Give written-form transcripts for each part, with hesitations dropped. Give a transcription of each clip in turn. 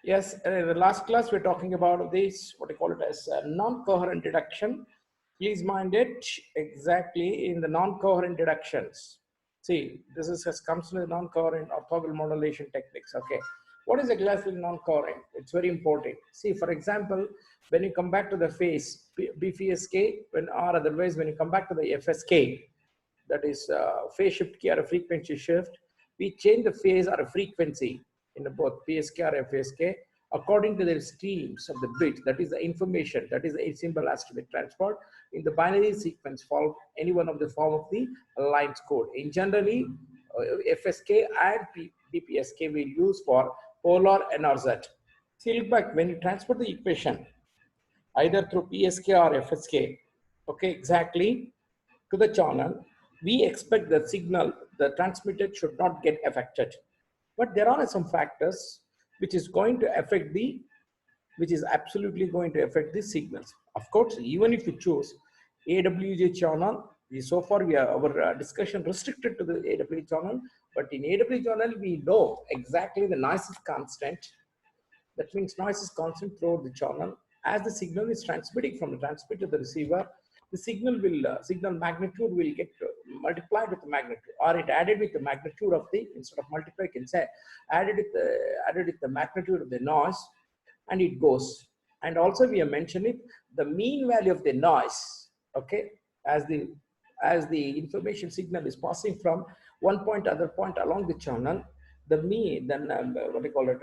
Yes, the last class we're talking about this, what I call it as non-coherent deduction. Please mind it exactly in the non-coherent deductions. See, this is has comes with non-coherent orthogonal modulation techniques. Okay, what is exactly non-coherent? It's very important. See, for example, when you come back to the phase BFSK, or otherwise when you come back to the FSK, that is phase shift key or a frequency shift, we change the phase or a frequency in both PSK or FSK according to the streams of the bit, that is the information, that is the symbol has to be transferred in the binary sequence for any one of the form of the lines code. In generally, FSK and BPSK will use for polar NRZ. See, look back, when you transfer the equation either through PSK or FSK, okay, exactly, to the channel, we expect the signal, the transmitted should not get affected. But there are some factors which is going to affect the, which is absolutely going to affect the signals. Of course, even if you choose AWG channel, so far we are our discussion restricted to the AWG channel, but in AWG channel, we know exactly the noise is constant. That means noise is constant throughout the channel. As the signal is transmitting from the transmitter to the receiver, the signal will signal magnitude will get multiplied with the magnitude, or it added with the magnitude of the, instead of multiply, you can say added with the magnitude of the noise, and it goes. And also we have mentioned it, the mean value of the noise, okay, as the information signal is passing from one point to other point along the channel, the mean, then what do you call it,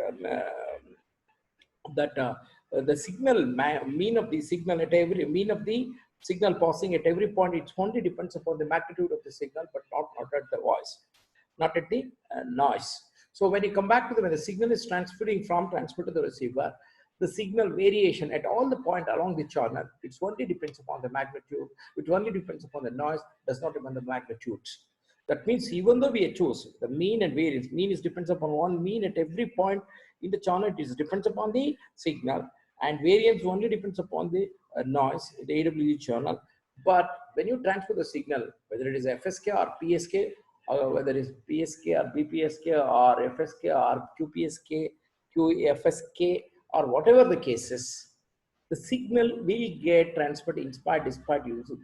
that the signal mean of the signal at every mean of the signal passing at every point, it only depends upon the magnitude of the signal, but not at the voice, not at the noise. So when you come back to when the signal is transferring from transmitter to the receiver, the signal variation at all the point along the channel, it only depends upon the magnitude, it only depends upon the noise, does not depend on the magnitude. That means even though we choose the mean and variance, mean is depends upon one mean at every point in the channel, it is depends upon the signal, and variance only depends upon the noise, the AWG channel. But when you transfer the signal, whether it is FSK or PSK, or whether it is PSK or BPSK or FSK or QPSK, QFSK, or whatever the cases, the signal will get transferred in spite despite using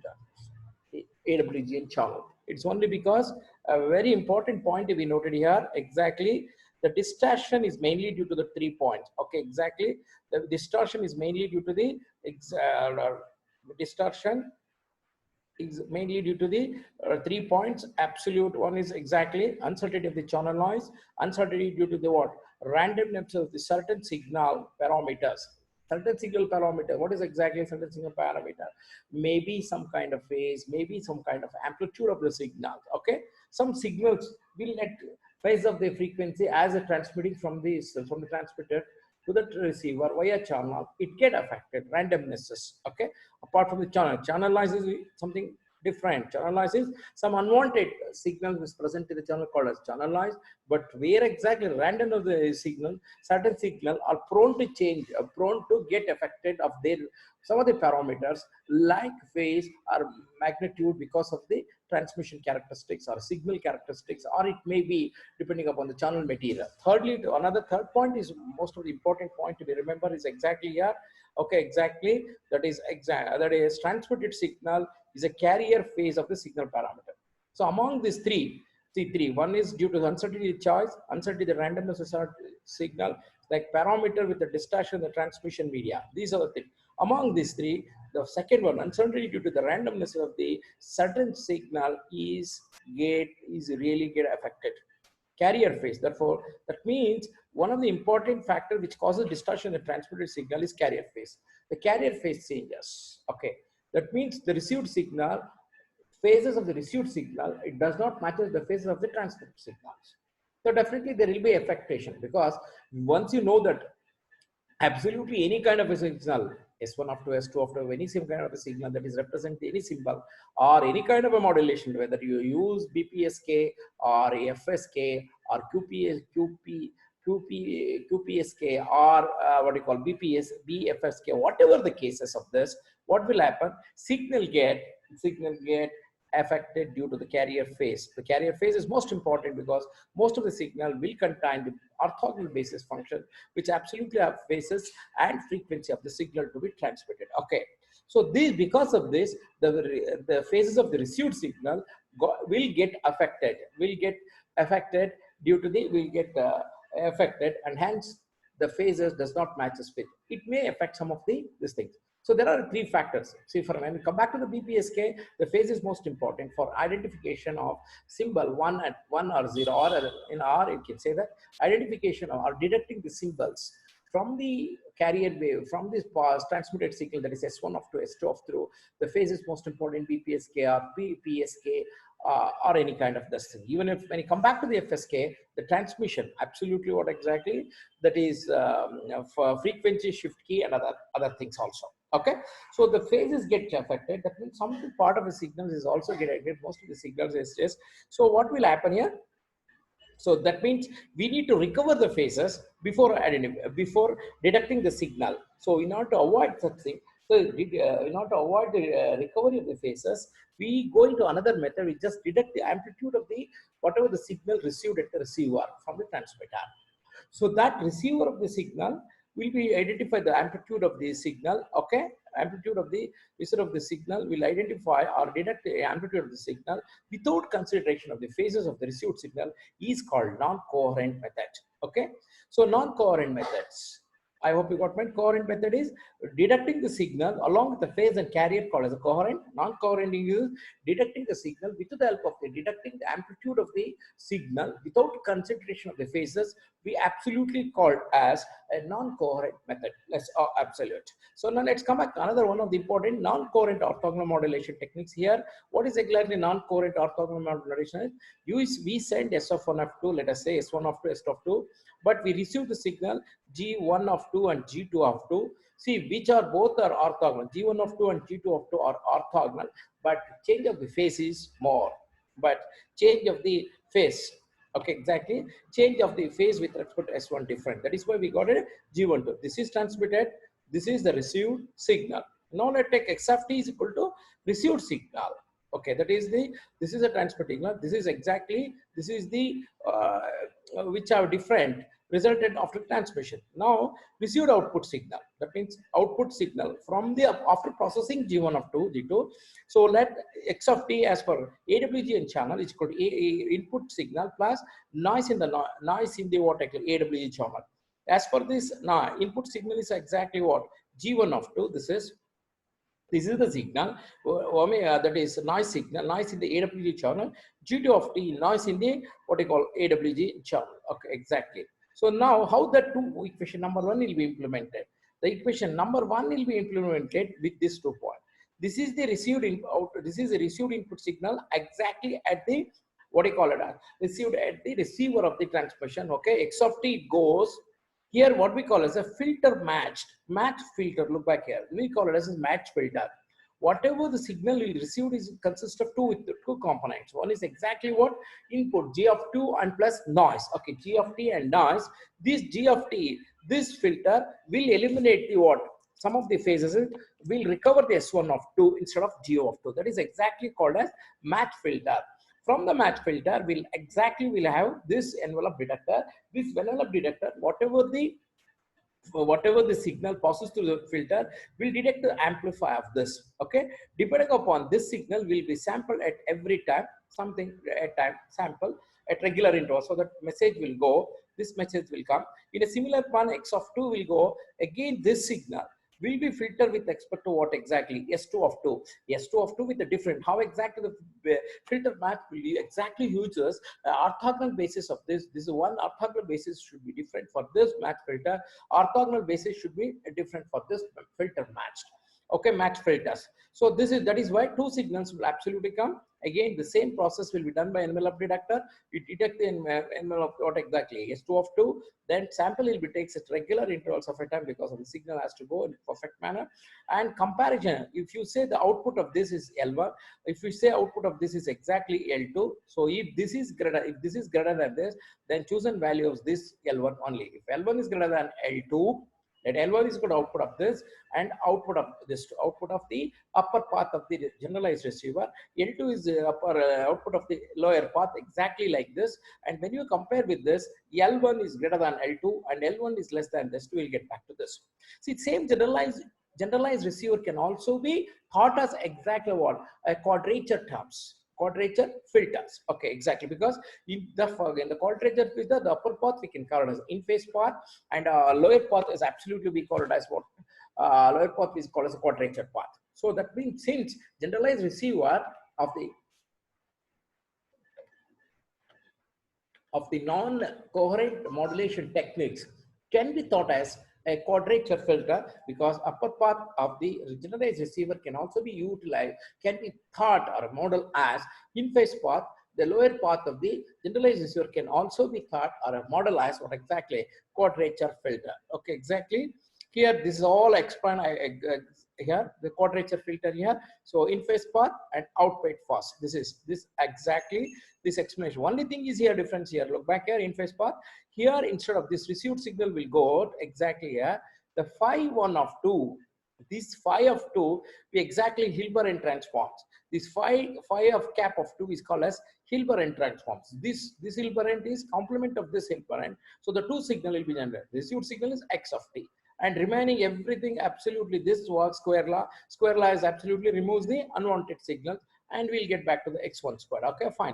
the AWG channel. It's only because a very important point to be noted here, exactly, the distortion is mainly due to the 3 points. Okay, exactly. The distortion is mainly due to the distortion is mainly due to the 3 points. Absolute one is exactly uncertainty of the channel noise, uncertainty due to the what? Randomness of the certain signal parameters. Certain signal parameter, what is exactly certain signal parameter? Maybe some kind of phase, maybe some kind of amplitude of the signal. Okay, some signals will let phase of the frequency as a transmitting from the transmitter to the receiver via channel, it get affected randomnesses. Okay, apart from the channel noise is something different. Channel noise is some unwanted signal is present in the channel called as channel noise, but where exactly random of the signal, certain signal are prone to change, are prone to get affected of their some of the parameters like phase or magnitude because of the transmission characteristics or signal characteristics, or it may be depending upon the channel material. Thirdly, another third point is most of the important point to be remember is exactly here. Okay, exactly, that is transmitted signal is a carrier phase of the signal parameter. So among these three, see three, one is due to the uncertainty choice, uncertainty the randomness of signal, like parameter with the distortion the transmission media. These are the things. Among these three, the second one, uncertainty due to the randomness of the certain signal is really get affected. Carrier phase. Therefore, that means one of the important factor which causes distortion in the transmitted signal is carrier phase. The carrier phase changes. Okay, that means the received signal, phases of the received signal, it does not match the phases of the transmitted signals. So definitely there will be affectation, because once you know that absolutely any kind of a signal, S1 after S2 after any same kind of a signal that is represent any symbol or any kind of a modulation, whether you use BPSK or FSK or QPSK or what you call BFSK, whatever the cases of this, what will happen? Signal get affected due to the carrier phase. The carrier phase is most important because most of the signal will contain the orthogonal basis function, which absolutely have phases and frequency of the signal to be transmitted. Okay, so this, because of this, the phases of the received signal will get affected due to the will get affected, and hence the phases does not matches with. It may affect some of these things. So there are three factors. See, for when we come back to the BPSK, the phase is most important for identification of symbol one or zero, or in R, you can say that identification or detecting the symbols from the carrier wave, from this transmitted signal, that is S1 of 2, S2 of 2. The phase is most important, BPSK or PPSK, or any kind of this thing. Even if when you come back to the FSK, the transmission, absolutely what exactly, that is for frequency shift key and other things also. Okay, so the phases get affected. That means some part of the signals is also get affected. Most of the signals is just. So what will happen here? So that means we need to recover the phases before detecting the signal. So in order to avoid such thing, so in order to avoid the recovery of the phases, we go into another method. We just detect the amplitude of the whatever the signal received at the receiver from the transmitter. So that receiver of the signal will be identify the amplitude of the signal. Okay, amplitude of the receiver of the signal will identify or detect the amplitude of the signal without consideration of the phases of the received signal is called non-coherent method. Okay, so non-coherent methods, I hope you got my coherent method is detecting the signal along with the phase and carrier called as a coherent. Non-coherent is detecting the signal with the help of the detecting the amplitude of the signal without consideration of the phases. We absolutely called as a non-coherent method. Let's absolute. So now let's come back to another one of the important non-coherent orthogonal modulation techniques here. What is exactly non-coherent orthogonal modulation? We send S of 1 of 2, let us say S1 of 2, S of 2, but we receive the signal G1 of 2 and G2 of 2. See, which are both are orthogonal. G1 of 2 and G2 of 2 are orthogonal, but change of the phase is more. But change of the phase, okay, exactly. Change of the phase with respect to S1 different. That is why we got it G1 2. This is transmitted. This is the received signal. Now let's take X of t is equal to received signal. Okay, that is this is a transmitting signal. This is exactly, this is the which are different resulted after transmission. Now received output signal, that means output signal from the after processing G1 of 2, G2. So let X of t as per AWGN channel is equal to input signal plus noise in the what AWG channel. As per this now input signal is exactly what G1 of 2. This is the signal, that is noise signal, noise in the AWG channel, G2 of t, noise in the what you call AWG channel. Okay, exactly. So now how the two equation number 1 will be implemented? The equation number 1 will be implemented with this 2 point. This is the received input, this is the received input signal exactly at the what you call it received at the receiver of the transmission. Okay, X of t goes here, what we call as a filter match filter. Look back here. We call it as a match filter. Whatever the signal we received is consists of two components. One is exactly what input G of 2 and plus noise. Okay, G of t and noise. This G of t, this filter will eliminate the what? Some of the phases will recover the S1 of 2 instead of G of 2. That is exactly called as match filter. From the match filter, will have this envelope detector. This envelope detector, whatever the signal passes through the filter, will detect the amplifier of this. Okay, depending upon this signal will be sampled at every time, something at time sample at regular intervals, so that message will go. This message will come in a similar one. X of 2 will go again. This signal will be filtered with respect to what exactly S2 of 2. S2 of 2 with a different. How exactly the filter match will be exactly uses orthogonal basis of this. This is one orthogonal basis should be different for this match filter. Orthogonal basis should be different for this filter matched. Okay, match filters. So that is why two signals will absolutely come. Again, the same process will be done by envelope detector. You detect the envelope what exactly S2 of 2. Then sample will be takes at regular intervals of a time because of the signal has to go in perfect manner. And comparison, if you say the output of this is L1, if you say output of this is exactly L2, so if this is greater than this, then chosen value of this L1 only. If L1 is greater than L2, Let L1 is equal to output of this and output of this, output of the upper path of the generalized receiver. L2 is the upper output of the lower path, exactly like this. And when you compare with this, L1 is greater than L2 and L1 is less than this. We'll get back to this. See, same generalized receiver can also be thought as exactly what a quadrature terms, quadrature filters. Okay, exactly, because in the quadrature filter, the upper path we can call it as in phase path, and lower path is absolutely we call it as what lower path is called as a quadrature path. So that means since generalized receiver of the non-coherent modulation techniques can be thought as a quadrature filter, because upper path of the generalized receiver can also be utilized, can be thought or model as in phase path. The lower path of the generalized receiver can also be thought or a model as what exactly quadrature filter. Okay, exactly. Here, this is all explained here, the quadrature filter here. So in phase path and output fast. This exactly this explanation. Only thing is here difference here. Look back here in phase path. Here instead of this received signal will go out exactly here. The phi 1 of 2, this phi of 2 we exactly Hilbert transforms. This phi of cap of 2 is called as Hilbert transforms. This Hilbert is complement of this Hilbert. So the two signal will be generated. The received signal is x of t. And remaining everything absolutely this works square law. Square law is absolutely removes the unwanted signals, and we'll get back to the x1 square. Okay, fine.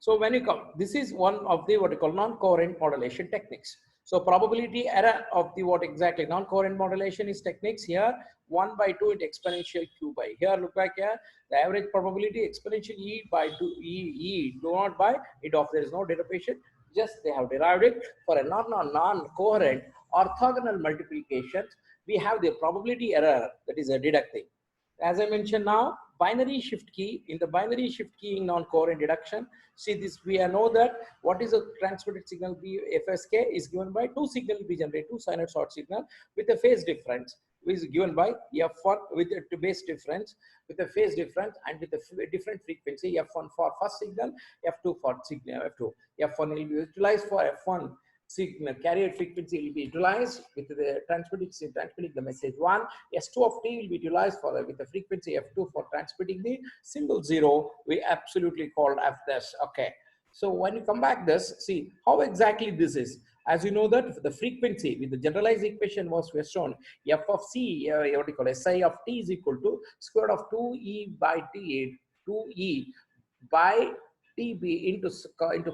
So when you come, this is one of the what you call non-coherent modulation techniques. So probability error of the what exactly non-coherent modulation is techniques here 1 by 2 into exponential q by. Here look back here, the average probability exponential e by 2 e do not by it of, there is no derivation, just they have derived it for a non-coherent orthogonal multiplications. We have the probability error, that is a deducting. As I mentioned now, binary shift key, in the binary shift key in non-coherent deduction, see this, we know that what is a transmitted signal B FSK is given by two signal be generated, two sinusoid signal with a phase difference, which is given by F1 with a base difference, with a phase difference and with a different frequency, F1 for first signal, F2 for signal F2. F1 will be utilized for F1 signal carrier frequency will be utilized with the transmitting the message 1. S2 of t will be utilized for with the frequency F2 for transmitting the symbol 0. We absolutely called F this. Okay. So when you come back this, see how exactly this is. As you know that the frequency with the generalized equation was shown, f of c, what do you call Si of t is equal to square root of 2e by t, 2e by TB into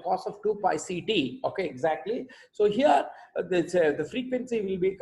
cos of 2 pi ct. Okay, exactly. So here the frequency will be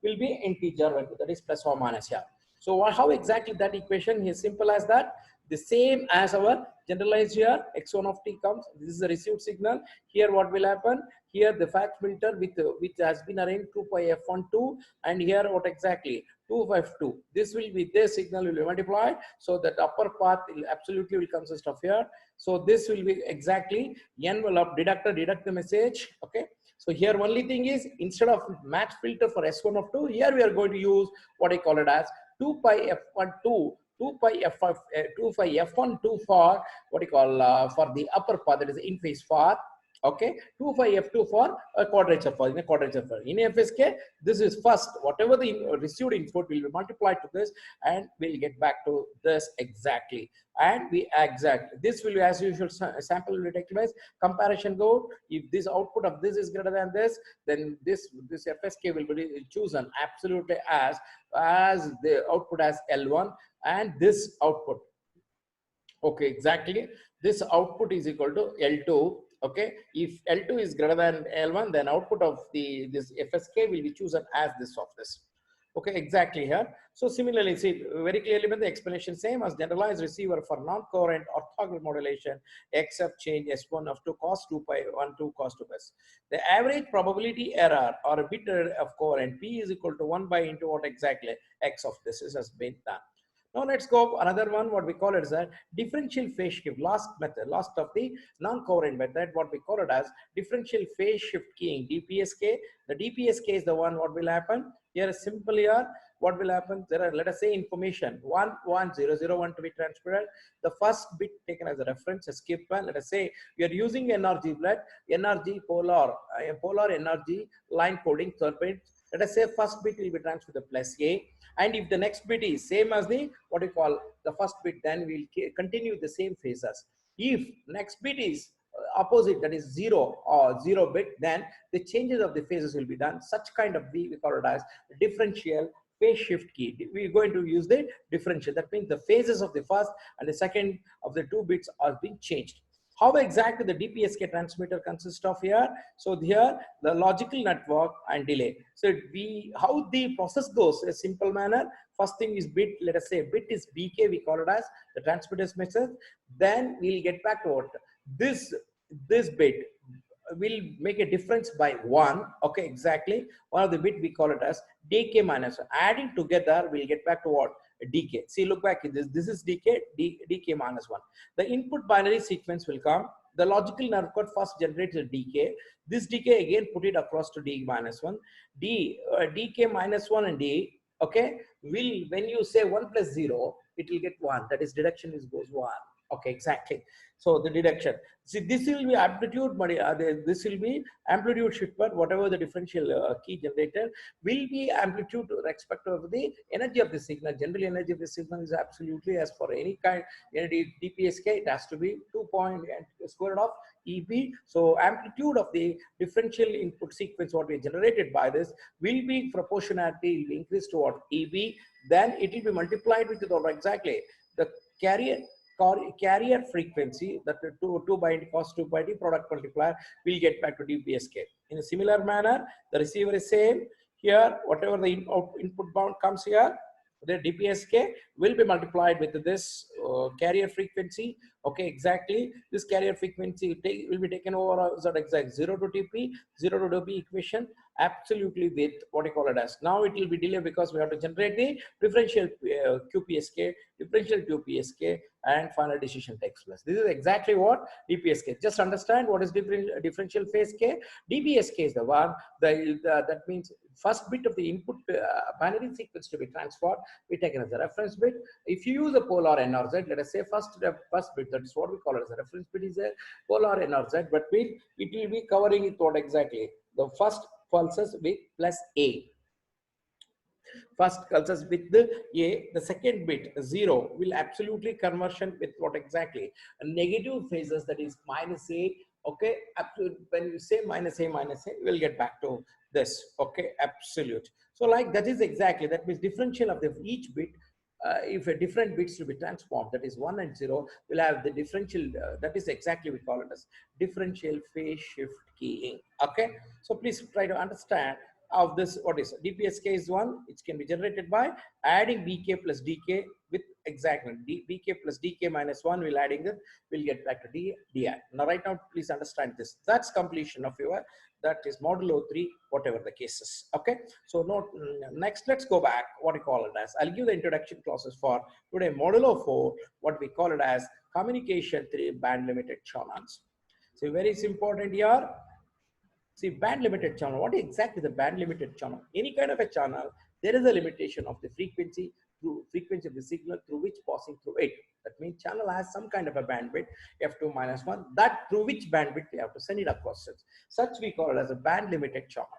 will be integer, that is plus or minus here. So how exactly that equation is simple as that. The same as our generalized here, x1 of t comes. This is the received signal. Here what will happen? Here the fact filter with which has been arranged 2 pi f1 2, and here what exactly 2 f2. This will be this signal will be multiplied. So that upper path will absolutely will consist of here. So this will be exactly envelope deduct the message. Okay. So here only thing is instead of match filter for S1 of 2, here we are going to use what I call it as 2 pi f1 2, 2 pi f5 2 pi f1 2 for what you call for the upper path, that is in phase path. Okay, 2 pi f2 for a quadrature path, in a quadrature path. In FSK, this is first whatever the received input will be multiplied to this, and we'll get back to this exactly. And we exact this will be as usual sample will be taken as comparison go. If this output of this is greater than this, then this FSK will be chosen absolutely as the output as L1, and this output. Okay, exactly. This output is equal to L2. Okay, if L2 is greater than L1, then output of this FSK will be chosen as this of this. Okay, exactly here. So similarly, see very clearly when the explanation same as generalized receiver for non-coherent orthogonal modulation, except change S1 of 2 cos 2 pi 1 2 cos 2 pi. The average probability error or a bit of coherent P is equal to 1 by into what exactly X of this is has been done. Now let's go another one, what we call it as a differential phase shift. Last method, last of the non-coherent method, what we call it as differential phase shift keying, DPSK. The DPSK is the one, what will happen? Here simple here, what will happen? There are, let us say, information 11001 to be transmitted. The first bit taken as a reference, a skip one. Let us say we are using NRG blood, NRG polar NRG line coding third bit. Let us say first bit will be transferred to plus A, and if the next bit is same as the what you call the first bit, then we'll continue the same phases. If next bit is opposite, that is 0 or 0 bit, then the changes of the phases will be done. Such kind of we call it as differential phase shift key. We're going to use the differential. That means the phases of the first and the second of the two bits are being changed. How exactly the DPSK transmitter consists of here? So here the logical network and delay. So how the process goes, a simple manner. First thing is bit, let us say bit is BK, we call it as the transmitter's message. Then we'll get back to what this bit will make a difference by 1. Okay, exactly. One of the bit we call it as dk minus 1. Adding together, we'll get back to what? Dk. See, look back at this. This is dk, dk minus 1. The input binary sequence will come. The logical nerve code first generates a dk. This dk again put it across to d minus 1. Dk minus 1 and d, okay, will, when you say 1 plus 0, it will get 1. That is deduction is goes 1. Okay, exactly. So the deduction. See, this will be amplitude, this will be amplitude shift, but whatever the differential key generator will be amplitude respect of the energy of the signal. General energy of the signal is absolutely, as for any kind DPSK, it has to be 2 point square root of EB. So amplitude of the differential input sequence what we generated by this will be proportionality will increase to what EB. Then it will be multiplied with the exactly the carrier frequency, that 2 by cos 2 by d product multiplier will get back to DPSK. In a similar manner, the receiver is same. Here, whatever the input bound comes here, the DPSK will be multiplied with this carrier frequency. Okay, exactly. This carrier frequency will be taken over as exact 0 to TP, 0 to TP equation, absolutely with what you call it as. Now it will be delayed because we have to generate the differential QPSK, differential QPSK, and final decision takes place. This is exactly what DPSK. Just understand what is differential phase K. DPSK is the one, that means first bit of the input binary sequence to be transferred, we taken as a reference bit. If you use a polar NRZ, let us say first bit, that is what we call it as a reference bit, is a polar NRZ, but it will be covering it what exactly? The first pulses with plus A. First pulses with the A, the second bit 0 will absolutely conversion with what exactly? A negative phases, that is minus A. Okay, when you say minus A, we'll get back to this. Okay, absolute. So like that is exactly, that means differential of each bit. If a different bits to be transformed, that is 1 and 0, will have the differential, that is exactly we call it as differential phase shift keying. Okay, so please try to understand of this. What is DPSK is one, it can be generated by adding BK plus DK with exactly BK plus DK minus 1, will adding it, will get back to DI. Now right now please understand this. That's completion of your, that is modulo 3, whatever the cases. Okay, so next let's go back, what we call it as. I'll give the introduction classes for today, modulo 4, what we call it as communication through band limited channels. So very important here. See, band limited channel, what is exactly the band limited channel? Any kind of a channel, there is a limitation of the frequency of the signal through which passing through it. That means channel has some kind of a bandwidth, f2 minus 1, that through which bandwidth we have to send it across it. Such we call it as a band limited channel.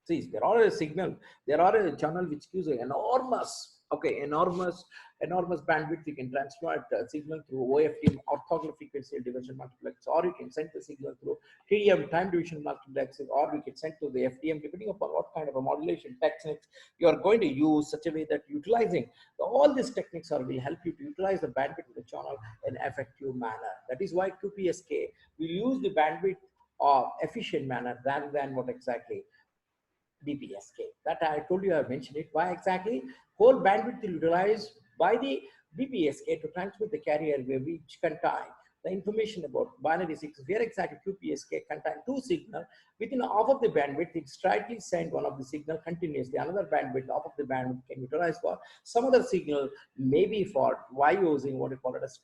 See, there are a signal, there are a channel which gives an enormous, okay, enormous bandwidth. You can transfer signal through OFDM, orthogonal frequency division multiplex, or you can send the signal through TDM, time division multiplex, or you can send to the FDM, depending upon what kind of a modulation techniques you are going to use, such a way that utilizing all these techniques will help you to utilize the bandwidth of the channel in an effective manner. That is why QPSK will use the bandwidth of efficient manner rather than what exactly DPSK. That I told you, I have mentioned it. Why exactly? Whole bandwidth will utilize by the DPSK to transmit the carrier wave which contain the information about binary signals, where exactly QPSK contain two signals within half of the bandwidth. It slightly send one of the signal continuously, another bandwidth, half of the bandwidth can be utilized for some other signal, maybe for why using what we call it as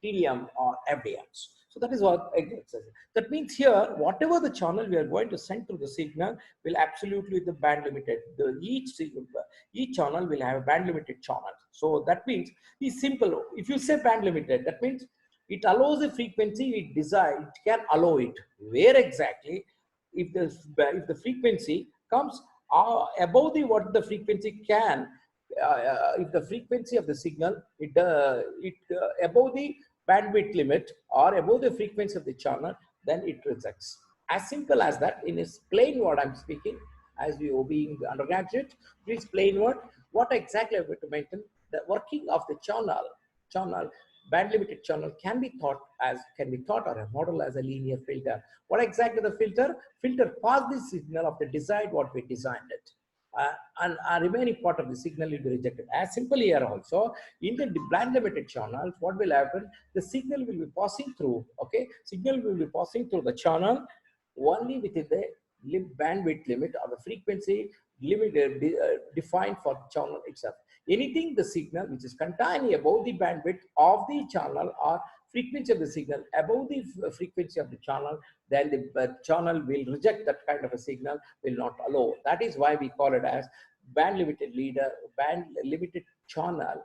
TDM or FDMs. So that is what it says. That means here, whatever the channel we are going to send through the signal will absolutely the band limited. Each channel will have a band limited channel. So that means it's simple. If you say band limited, that means it allows the frequency it desires, it can allow it. Where exactly, if the frequency comes above the what the frequency can, if the frequency of the signal above the bandwidth limit or above the frequency of the channel, then it rejects. As simple as that. In its plain word, I'm speaking as we are being undergraduate. Please plain word. What exactly I'm going to mention? The working of the channel band limited channel can be thought or a model as a linear filter. What exactly the filter? Filter pass the signal of the desired what we designed it. And a remaining part of the signal will be rejected. As simple here also, in the band limited channels, what will happen? The signal will be passing through, okay? Signal will be passing through the channel only within the bandwidth limit or the frequency limit defined for the channel itself. Anything the signal which is contained above the bandwidth of the channel or frequency of the signal above the frequency of the channel, then the channel will reject that kind of a signal, will not allow. That is why we call it as band limited channel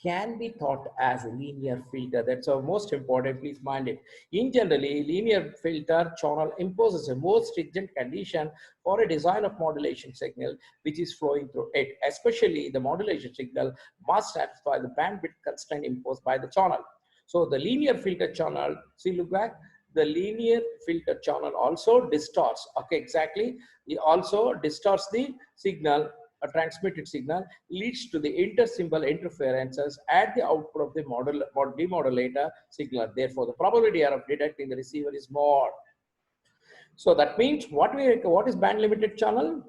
can be thought as a linear filter. That's our most important, please mind it. In generally, linear filter channel imposes a more stringent condition for a design of modulation signal which is flowing through it. Especially the modulation signal must satisfy the bandwidth constraint imposed by the channel. So the linear filter channel, see look back, the linear filter channel also distorts, okay, exactly. It also distorts the signal, a transmitted signal, leads to the intersymbol interferences at the output of the demodulator signal. Therefore, the probability of detecting the receiver is more. So that means what is band limited channel?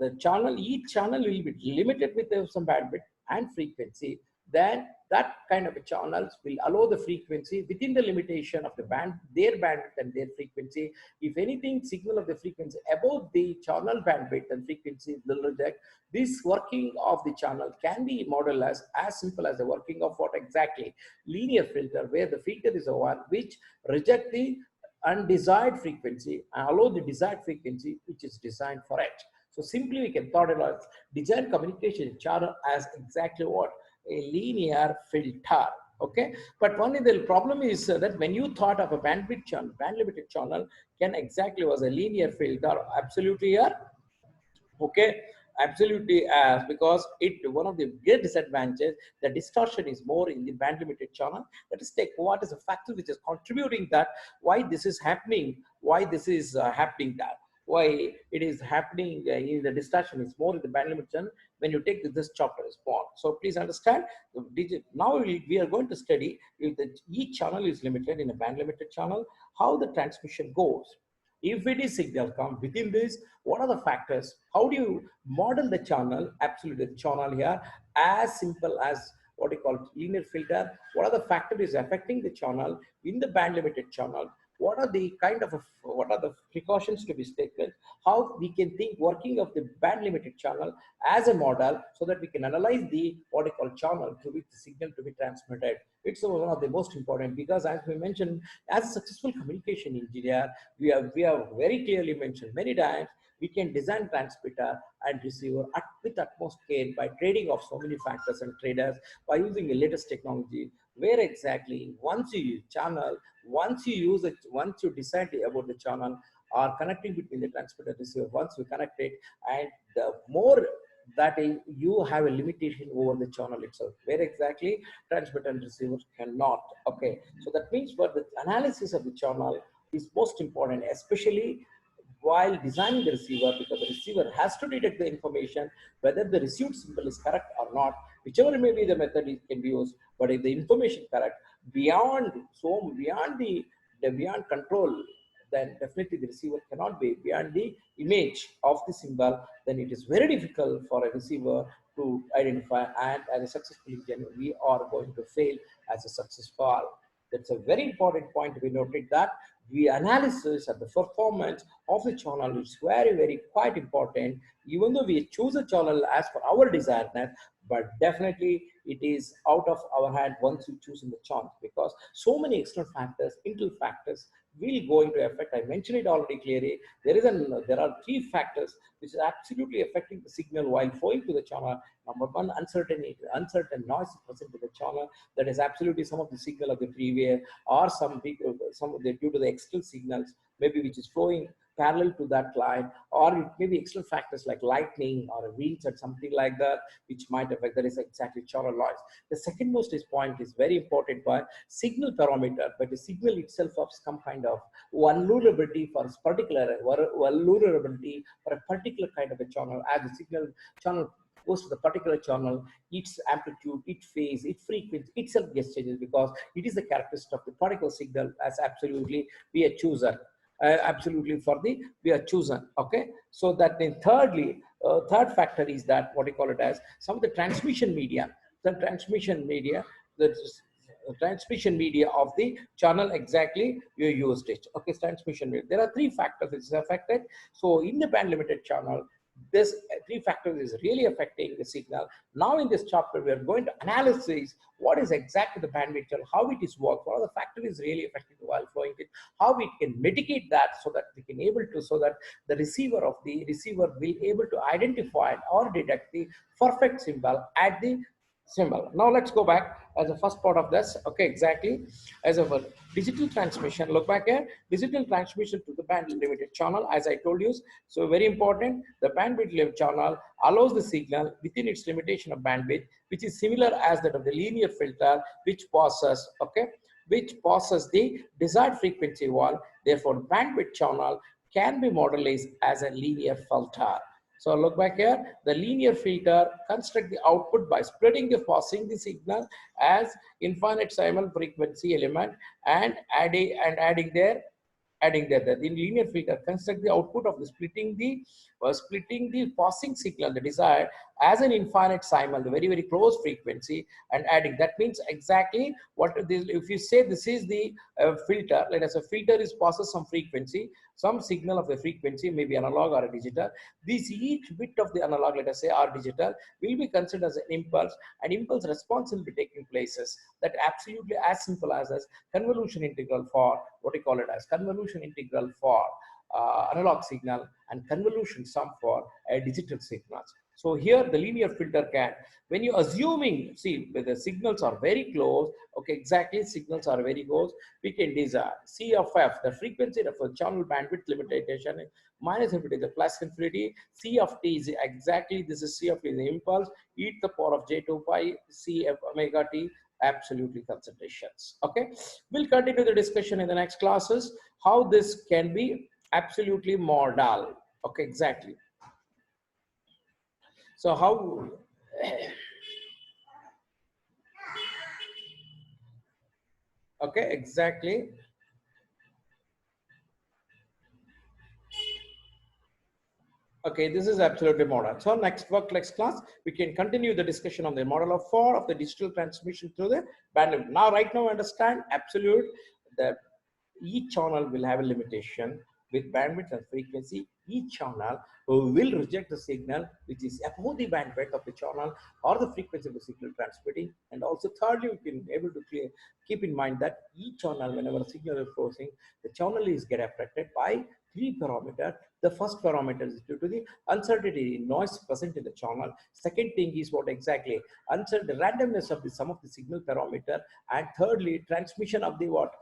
Each channel will be limited with some bandwidth and frequency. Then that kind of a channels will allow the frequency within the limitation of the their bandwidth and their frequency. If anything signal of the frequency above the channel bandwidth and frequency will reject. This working of the channel can be modeled as simple as the working of what exactly linear filter, where the filter is the one which reject the undesired frequency and allow the desired frequency which is designed for it. So simply we can thought about design communication channel as exactly what? A linear filter. Okay, but only the problem is that when you thought of a bandwidth channel, band limited channel can exactly was a linear filter. Absolutely here. Okay, absolutely, as because it one of the great disadvantages, the distortion is more in the band limited channel. Let us take what is a factor which is contributing that, why this is happening, why this is happening, that why it is happening in the distortion is more in the band limited channel. When you take this chapter is born, so please understand the digit. Now we are going to study if each channel is limited in a band limited channel, how the transmission goes. If it is signal come within this, what are the factors? How do you model the channel? Absolutely, the channel here, as simple as what we call linear filter. What are the factors affecting the channel in the band limited channel? What are the what are the precautions to be taken? How we can think working of the band limited channel as a model, so that we can analyze the what we call channel to which the signal to be transmitted. It's one of the most important, because as we mentioned, as a successful communication engineer, we have very clearly mentioned many times, we can design transmitter and receiver with utmost care by trading of so many factors and traders, by using the latest technology, where exactly once you use channel, once you use it, once you decide about the channel or connecting between the transmitter and receiver, once you connect it, and the more that you have a limitation over the channel itself, where exactly transmitter and receiver cannot. Okay, so that means for the analysis of the channel is most important, especially while designing the receiver, because the receiver has to detect the information whether the received symbol is correct or not. Whichever may be the method it can be used, but if the information correct beyond the beyond control, then definitely the receiver cannot be beyond the image of the symbol. Then it is very difficult for a receiver to identify, and as a successful engineer we are going to fail as a successful. That's a very important point to be noted, that the analysis of the performance of the channel is very, very quite important, even though we choose a channel as per our desiredness, but definitely it is out of our hand once you choose in the channel, because so many external factors, internal factors will go into effect. I mentioned it already clearly. There are three factors which is absolutely affecting the signal while flowing to the channel. Number one, uncertainty, uncertain noise is present to the channel. That is absolutely some of the signal of the freeway, or some of the due to the external signals, maybe which is flowing parallel to that line, or it may be external factors like lightning or winds or something like that, which might affect. That is exactly channel noise. The second most is point is very important by signal parameter, but the signal itself of some kind of vulnerability for a particular vulnerability for a particular kind of a channel. As the signal channel goes to the particular channel, its amplitude, its phase, its frequency itself gets changes, because it is the characteristic of the particular signal as absolutely be a chooser. Absolutely for the we are chosen. Okay, so that then thirdly, third factor is that what we call it as some of the transmission media, the transmission media, the transmission media of the channel exactly you used it. Okay, transmission media. There are three factors which is affected. So in the band limited channel, this three factors is really affecting the signal. Now in this chapter, we are going to analyze what is exactly the bandwidth channel, how it is worked, what are the factors is really affecting while flowing it, how we can mitigate that so that we can able to, so that the receiver will able to identify or detect the perfect symbol at the symbol. Now let's go back as the first part of this. Okay, exactly. As of a digital transmission, look back here, digital transmission to the band limited channel, as I told you. So very important, the bandwidth limited channel allows the signal within its limitation of bandwidth, which is similar as that of the linear filter, which passes, okay, which passes the desired frequency wall. Therefore, bandwidth channel can be modeled as a linear filter. So look back here, the linear filter construct the output by splitting the passing the signal as infinite simul frequency element and adding there the linear filter construct the output of the splitting the passing signal the desired as an infinite simul, the very very close frequency, and adding. That means exactly what this, if you say this is the filter, let us say filter is passes some frequency, some signal of the frequency, maybe analog or a digital. This each bit of the analog, let us say, or digital, will be considered as an impulse, and impulse response will be taking places. That absolutely as simple as convolution integral for what we call it as convolution integral for analog signal and convolution sum for digital signals. So here the linear filter can, when you assuming, see, where the signals are very close, okay, exactly, signals are very close, we can desire C of F, the frequency of a channel bandwidth limitation, minus infinity, the plus infinity, C of T is exactly, this is C of T is the impulse, e to the power of J2 pi, C f omega T, absolutely concentrations. Okay, we'll continue the discussion in the next classes, how this can be absolutely modal. Okay, exactly. So how, okay, exactly. Okay, this is absolutely model. So next class, we can continue the discussion on the model of 4 of the digital transmission through the bandwidth. Now, right now, understand absolute that each channel will have a limitation with bandwidth and frequency. Each channel will reject the signal which is above the bandwidth of the channel or the frequency of the signal transmitting. And also, thirdly, we can able to keep in mind that each channel, whenever a signal is crossing, the channel is get affected by three parameters. The first parameter is due to the uncertainty in noise present in the channel. Second thing is what exactly the randomness of the sum of the signal parameter, and thirdly transmission of the what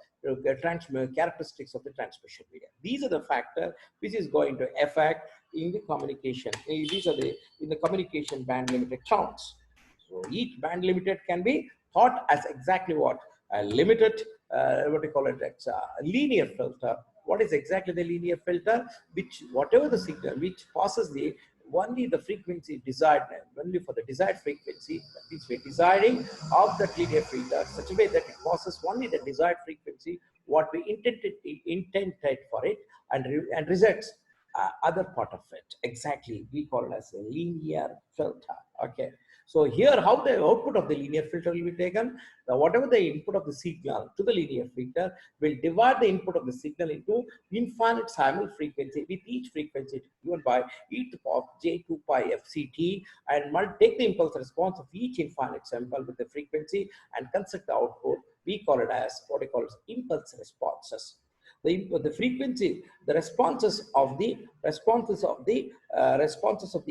characteristics of the transmission media. These are the factors which is going to affect in the communication. These are the in the communication band limited channels. So each band limited can be thought as exactly what a limited what do you call it? It's a linear filter. What is exactly the linear filter? Which whatever the signal which passes the only the frequency desired, only for the desired frequency, that means we're deciding of that linear filter such a way that it passes only the desired frequency what we intended for it, and rejects other part of it. Exactly, we call it as a linear filter. Okay. So here, how the output of the linear filter will be taken, whatever the input of the signal to the linear filter will divide the input of the signal into infinite simul frequency, with each frequency given by e to the power of j2 pi fct, and take the impulse response of each infinite sample with the frequency and construct the output. We call it as what we call impulse responses. The frequency, the responses of the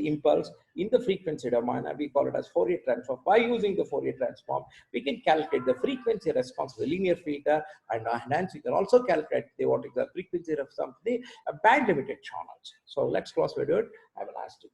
impulse in the frequency domain, and we call it as Fourier transform. By using the Fourier transform, we can calculate the frequency response of the linear filter, and hence we can also calculate what is the frequency response of the band limited channels. So let's close with it. Have a nice day.